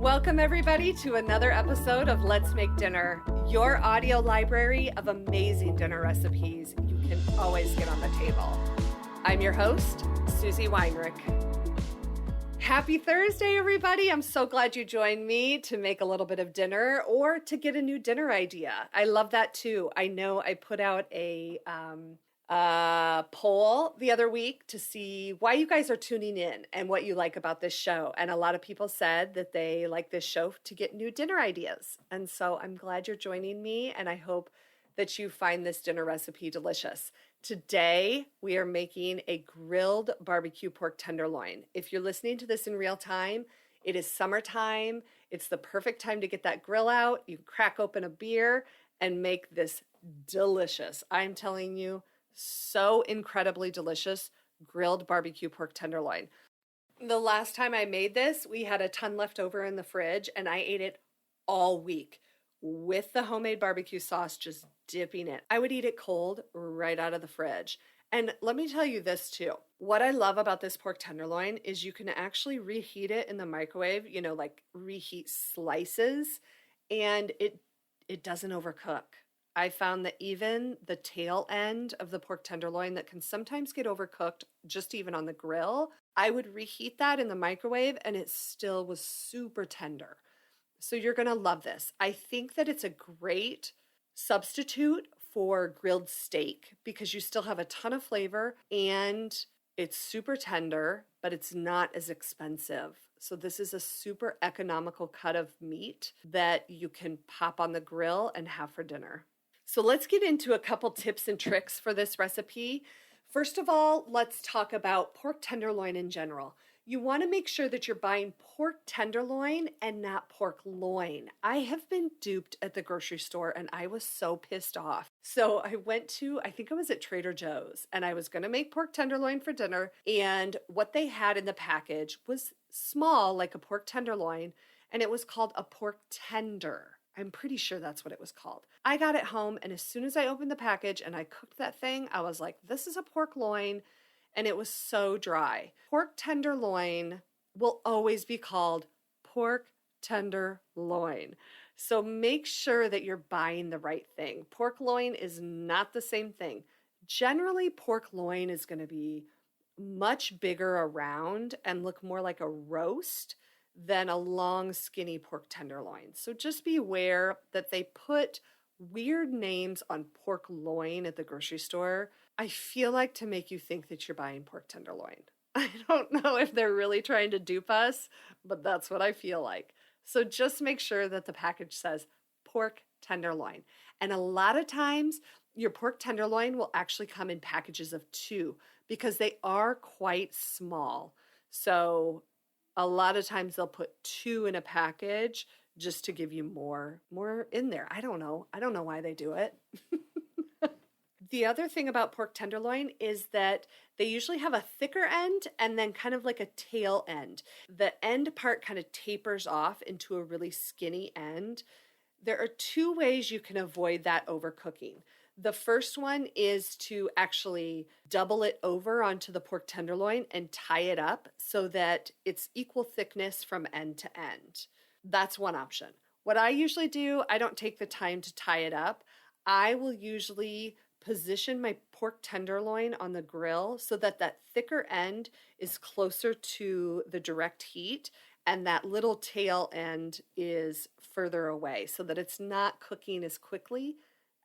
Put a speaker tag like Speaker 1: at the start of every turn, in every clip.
Speaker 1: Welcome, everybody, to another episode of Let's Make Dinner, your audio library of amazing dinner recipes you can always get on the table. I'm your host, Susie Weinrich. Happy Thursday, everybody. I'm so glad you joined me to make a little bit of dinner or to get a new dinner idea. I love that too. I know I put out a poll the other week to see why you guys are tuning in and what you like about this show. And a lot of people said that they like this show to get new dinner ideas. And so I'm glad you're joining me, and I hope that you find this dinner recipe delicious. Today, we are making a grilled barbecue pork tenderloin. If you're listening to this in real time, it is summertime. It's the perfect time to get that grill out. You crack open a beer and make this delicious, I'm telling you, so incredibly delicious grilled barbecue pork tenderloin. The last time I made this, we had a ton left over in the fridge, and I ate it all week with the homemade barbecue sauce, just dipping it. I would eat it cold right out of the fridge. And let me tell you this too. What I love about this pork tenderloin is you can actually reheat it in the microwave, like reheat slices, and it doesn't overcook. I found that even the tail end of the pork tenderloin that can sometimes get overcooked just even on the grill, I would reheat that in the microwave and it still was super tender. So you're going to love this. I think that it's a great substitute for grilled steak because you still have a ton of flavor and it's super tender, but it's not as expensive. So this is a super economical cut of meat that you can pop on the grill and have for dinner. So let's get into a couple tips and tricks for this recipe. First of all, let's talk about pork tenderloin in general. You want to make sure that you're buying pork tenderloin and not pork loin. I have been duped at the grocery store and I was so pissed off. So I went to, I think it was at Trader Joe's, and I was going to make pork tenderloin for dinner. And what they had in the package was small, like a pork tenderloin, and it was called a pork tender. I'm pretty sure that's what it was called. I got it home, and as soon as I opened the package and I cooked that thing, I was like, this is a pork loin, and it was so dry. Pork tenderloin will always be called pork tenderloin. So make sure that you're buying the right thing. Pork loin is not the same thing. Generally, pork loin is going to be much bigger around and look more like a roast than a long, skinny pork tenderloin. So just be aware that they put weird names on pork loin at the grocery store. I feel like to make you think that you're buying pork tenderloin. I don't know if they're really trying to dupe us, but that's what I feel like. So just make sure that the package says pork tenderloin. And a lot of times, your pork tenderloin will actually come in packages of 2 because they are quite small. So a lot of times they'll put 2 in a package just to give you more in there. I don't know why they do it. The other thing about pork tenderloin is that they usually have a thicker end and then kind of like a tail end. The end part kind of tapers off into a really skinny end. There are 2 ways you can avoid that overcooking. The first one is to actually double it over onto the pork tenderloin and tie it up so that it's equal thickness from end to end. That's one option. What I usually do, I don't take the time to tie it up. I will usually position my pork tenderloin on the grill so that that thicker end is closer to the direct heat and that little tail end is further away so that it's not cooking as quickly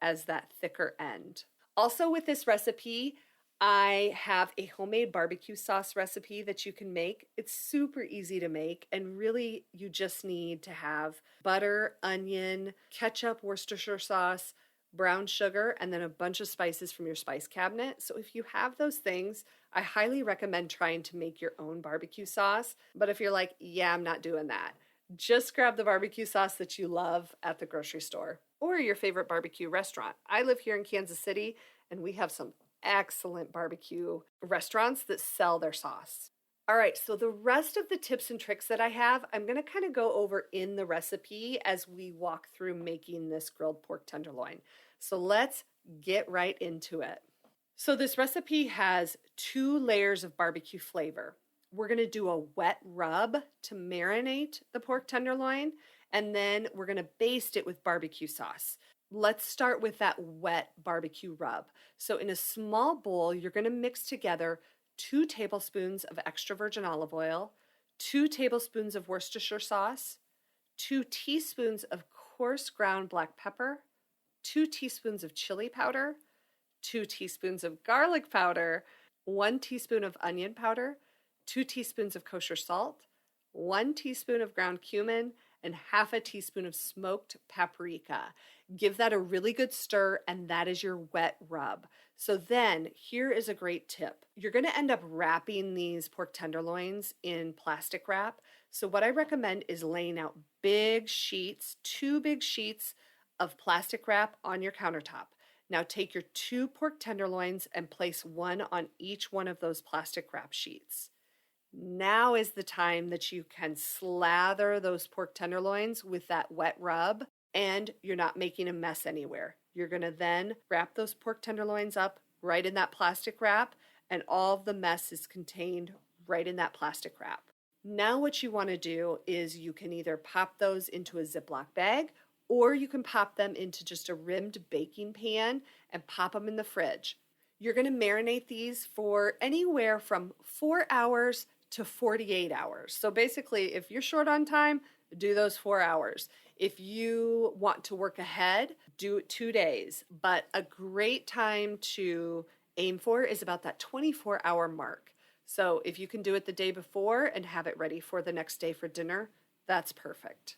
Speaker 1: as that thicker end. Also with this recipe, I have a homemade barbecue sauce recipe that you can make. It's super easy to make, and really you just need to have butter, onion, ketchup, Worcestershire sauce, brown sugar, and then a bunch of spices from your spice cabinet. So if you have those things, I highly recommend trying to make your own barbecue sauce. But if you're like, yeah, I'm not doing that, just grab the barbecue sauce that you love at the grocery store or your favorite barbecue restaurant. I live here in Kansas City, and we have some excellent barbecue restaurants that sell their sauce. All right, so the rest of the tips and tricks that I have, I'm going to kind of go over in the recipe as we walk through making this grilled pork tenderloin. So let's get right into it. So this recipe has 2 layers of barbecue flavor. We're going to do a wet rub to marinate the pork tenderloin, and then we're going to baste it with barbecue sauce. Let's start with that wet barbecue rub. So in a small bowl, you're going to mix together 2 tablespoons of extra virgin olive oil, 2 tablespoons of Worcestershire sauce, 2 teaspoons of coarse ground black pepper, 2 teaspoons of chili powder, 2 teaspoons of garlic powder, 1 teaspoon of onion powder, 2 teaspoons of kosher salt, 1 teaspoon of ground cumin, and half a teaspoon of smoked paprika. Give that a really good stir, and that is your wet rub. So then, here is a great tip. You're going to end up wrapping these pork tenderloins in plastic wrap. So what I recommend is laying out big sheets, 2 big sheets of plastic wrap on your countertop. Now take your 2 pork tenderloins and place one on each one of those plastic wrap sheets. Now is the time that you can slather those pork tenderloins with that wet rub, and you're not making a mess anywhere. You're going to then wrap those pork tenderloins up right in that plastic wrap, and all of the mess is contained right in that plastic wrap. Now what you want to do is you can either pop those into a Ziploc bag, or you can pop them into just a rimmed baking pan and pop them in the fridge. You're going to marinate these for anywhere from 4 hours to 48 hours. So basically, if you're short on time, do those 4 hours. If you want to work ahead, do it 2 days. But a great time to aim for is about that 24-hour mark. So if you can do it the day before and have it ready for the next day for dinner, that's perfect.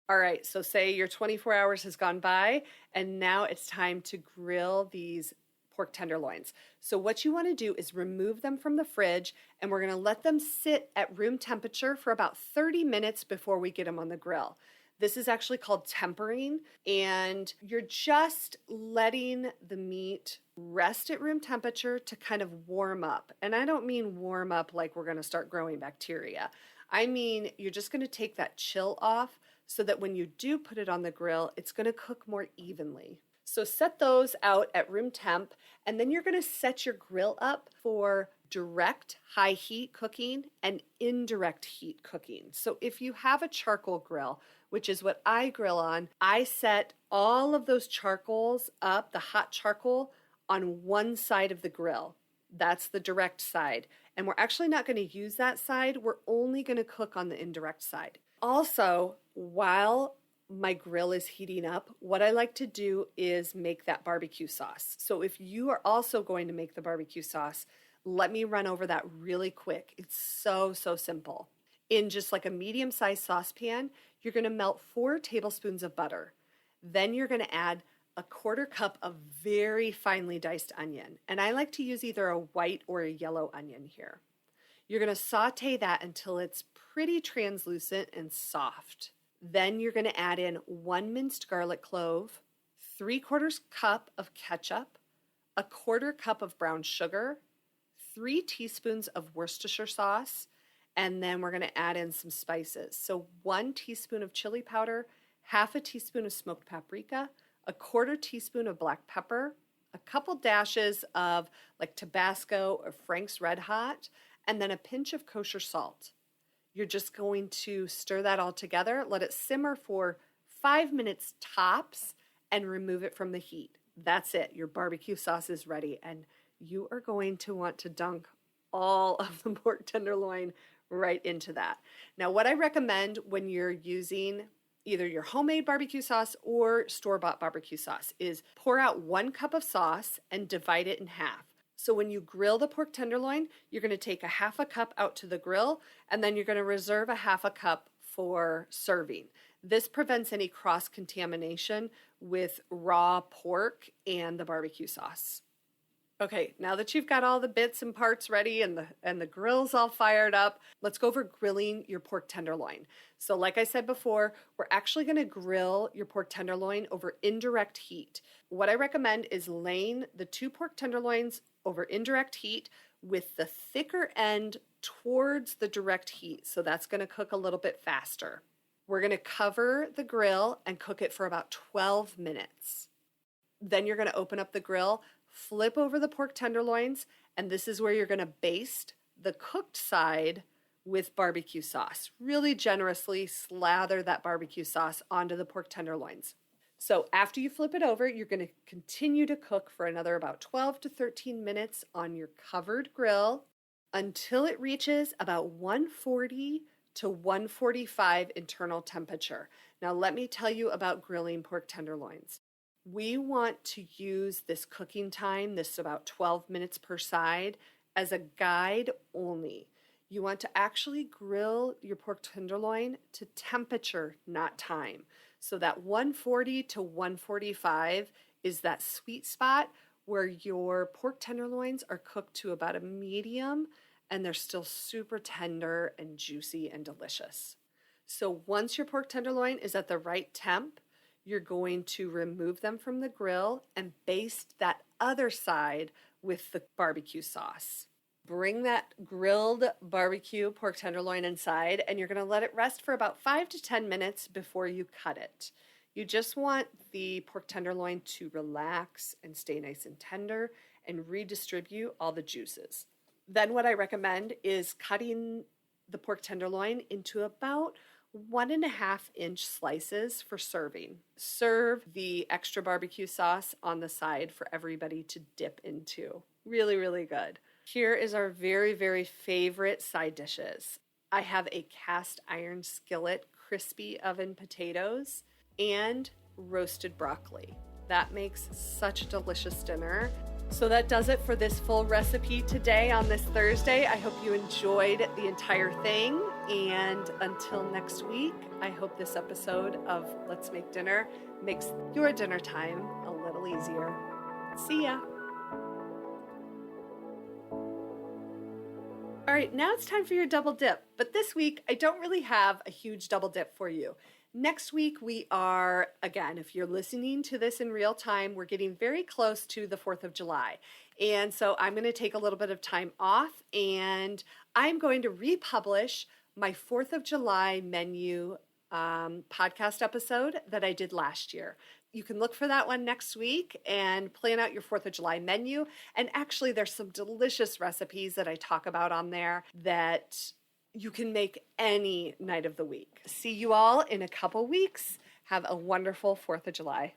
Speaker 1: All right, so say your 24 hours has gone by, and now it's time to grill these pork tenderloins. So what you want to do is remove them from the fridge, and we're going to let them sit at room temperature for about 30 minutes before we get them on the grill. This is actually called tempering, and you're just letting the meat rest at room temperature to kind of warm up. And I don't mean warm up like we're going to start growing bacteria. I mean, you're just going to take that chill off so that when you do put it on the grill, it's going to cook more evenly. So set those out at room temp, and then you're going to set your grill up for direct high heat cooking and indirect heat cooking. So if you have a charcoal grill, which is what I grill on, I set all of those charcoals up, the hot charcoal, on one side of the grill. That's the direct side. And we're actually not going to use that side. We're only going to cook on the indirect side. Also, while my grill is heating up, what I like to do is make that barbecue sauce. So if you are also going to make the barbecue sauce, let me run over that really quick. It's so simple. In just like a medium-sized saucepan, you're going to melt 4 tablespoons of butter. Then you're going to add a 1/4 cup of very finely diced onion. And I like to use either a white or a yellow onion here. You're going to saute that until it's pretty translucent and soft. Then you're going to add in 1 minced garlic clove, 3/4 cup of ketchup, a 1/4 cup of brown sugar, 3 teaspoons of Worcestershire sauce, and then we're going to add in some spices. So 1 teaspoon of chili powder, half a teaspoon of smoked paprika, a 1/4 teaspoon of black pepper, a couple dashes of like Tabasco or Frank's Red Hot, and then a pinch of kosher salt. You're just going to stir that all together, let it simmer for 5 minutes tops, and remove it from the heat. That's it. Your barbecue sauce is ready, and you are going to want to dunk all of the pork tenderloin right into that. Now, what I recommend when you're using either your homemade barbecue sauce or store-bought barbecue sauce is pour out 1 cup of sauce and divide it in half. So when you grill the pork tenderloin, you're going to take a 1/2 cup out to the grill, and then you're going to reserve a 1/2 cup for serving. This prevents any cross-contamination with raw pork and the barbecue sauce. Okay, now that you've got all the bits and parts ready and the grill's all fired up, let's go over grilling your pork tenderloin. So like I said before, we're actually going to grill your pork tenderloin over indirect heat. What I recommend is laying the 2 pork tenderloins over indirect heat with the thicker end towards the direct heat. So that's going to cook a little bit faster. We're going to cover the grill and cook it for about 12 minutes. Then you're going to open up the grill, flip over the pork tenderloins, and this is where you're going to baste the cooked side with barbecue sauce. Really generously slather that barbecue sauce onto the pork tenderloins. So after you flip it over, you're going to continue to cook for another about 12 to 13 minutes on your covered grill until it reaches about 140 to 145 internal temperature. Now let me tell you about grilling pork tenderloins. We want to use this cooking time, this about 12 minutes per side, as a guide only. You want to actually grill your pork tenderloin to temperature, not time. So that 140 to 145 is that sweet spot where your pork tenderloins are cooked to about a medium and they're still super tender and juicy and delicious. So once your pork tenderloin is at the right temp, you're going to remove them from the grill and baste that other side with the barbecue sauce. Bring that grilled barbecue pork tenderloin inside, and you're going to let it rest for about 5 to 10 minutes before you cut it. You just want the pork tenderloin to relax and stay nice and tender and redistribute all the juices. Then what I recommend is cutting the pork tenderloin into about 1.5-inch slices for serving. Serve the extra barbecue sauce on the side for everybody to dip into. Really, really good. Here is our very, very favorite side dishes. I have a cast iron skillet crispy oven potatoes and roasted broccoli. That makes such a delicious dinner. So that does it for this full recipe today on this Thursday. I hope you enjoyed the entire thing. And until next week, I hope this episode of Let's Make Dinner makes your dinner time a little easier. See ya. All right, now it's time for your double dip. But this week, I don't really have a huge double dip for you. Next week, we are, again, if you're listening to this in real time, we're getting very close to the 4th of July. And so I'm going to take a little bit of time off, and I'm going to republish my 4th of July menu podcast episode that I did last year. You can look for that one next week and plan out your 4th of July menu. And actually, there's some delicious recipes that I talk about on there that you can make any night of the week. See you all in a couple weeks. Have a wonderful 4th of July.